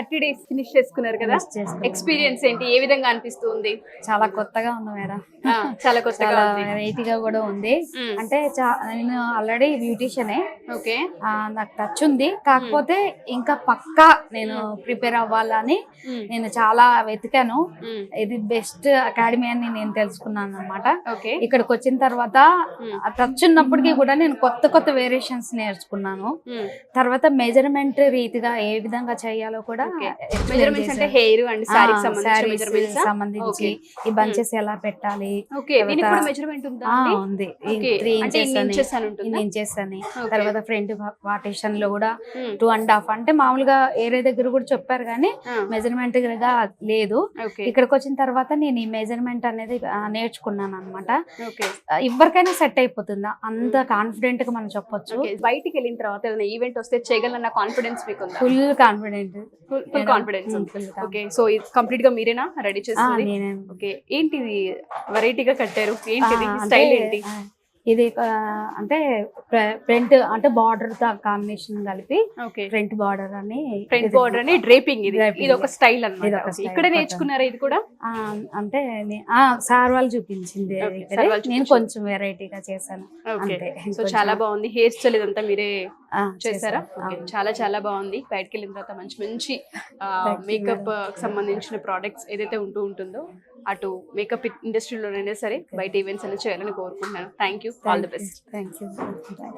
30 days finish చేసుకున్నారు కదా, Finish చేసుకున్నాను. ఎక్స్పీరియన్స్ ఏంటి, ఏ విధంగా అనిపిస్తుంది? చాలా కొత్తగా ఉంది మేడం. చాలా కొత్తగా చాలా ఉంది. వెరైటీగా కూడా ఉంది. మ్మ్. అంటే నేను ఆల్రెడీ బ్యూటీషియనే, ఓకే. నాకు టచ్ ఉంది. కాకపోతే ఇంకా పక్కా నేను ప్రిపేర్ అవ్వాలని నేను చాలా వెతికాను. ఇది బెస్ట్ అకాడమీ అని నేను తెలుసుకున్నాను అనమాట. ఓకే. ఇక్కడికి వచ్చిన తర్వాత టచ్ ఉన్నప్పటికీ కూడా నేను కొత్త కొత్త వేరియేషన్స్ నేర్చుకున్నాను. తర్వాత మెజర్మెంట్ రీతిగా ఏ విధంగా చేయాలో కూడా మెజర్మెంట్స్ అంటే హెయిర్ అండ్ సారీకి సంబంధించిన sarees సంబంధించి ఈ బంచెస్ ఎలా పెట్టాలి. ఓకే. దీనికి కూడా మెజర్మెంట్ ఉందా అండి? ఉంది. ఓకే. 3 అంటే ఇన్ని inches అని ఉంటుందా? ఇంచెస్ అని. ఓకే. తర్వాత ఫ్రంట్ పార్టీషన్ లో కూడా 2.5 అంటే మామూలుగా ఏరే దగ్గర కూడా చెప్పారు కానీ మెజర్మెంట్ గా లేదు. ఓకే. ఇక్కడికి వచ్చిన తర్వాత నేను ఈ మెజర్మెంట్ అనేది నేర్చుకున్నాను అనమాట. ఓకే. ఎవరికైనా సెట్ అయిపోతుందా అంత కాన్ఫిడెంట్ గా మనం చెప్పొచ్చు. ఓకే. బయటికి వెళ్ళిన తర్వాత ఏదైనా ఈవెంట్ వస్తే చేయగలన్న కాన్ఫిడెన్స్ మీకు ఉందా? Full confident. ఫుల్ కాన్ఫిడెన్స్ ఉంది. ఓకే. సో ఇది కంప్లీట్ గా మీరేనా రెడీ చేస్తుంది? నేనే. ఓకే. ఏంటిది వెరైటీగా కట్టారు, ఏంటిది స్టైల్ ఏంటి? ఇది అంటే ఫ్రంట్ అంటే బార్డర్ తో కాంబినేషన్ కలిపి ఓకే. ఫ్రంట్ బార్డర్ అని ఫ్రంట్ బోర్డర్ అని డ్రేపింగ్, ఇది Draping. ఇది ఒక స్టైల్ ఇది అన్నమాట. ఒక style. ఇక్కడ నేర్చుకున్నారా ఇది కూడా? అంటే సార్ వాళ్ళు చూపించింది. Okay, ఇక్కడ sir వాళ్ళు నేను చూపించారు. కొంచెం వెరైటీగా చేశాను. ఓకే. అంతే. సో చాలా బాగుంది. హెయిర్ స్టైల్ ఇదంతా మీరే చేశారా? చేశాను. ఓకే. చాలా చాలా బాగుంది. బయటకు వెళ్ళిన తర్వాత మంచి మంచి మేకప్ సంబంధించిన ప్రోడక్ట్స్ ఏదైతే ఉంటుందో అటు మేకప్ ఇండస్ట్రీలోనైనా సరే బయట ఈవెంట్స్ అనేది చేయాలని కోరుకుంటున్నాను. Thank you. All the best. Thank you.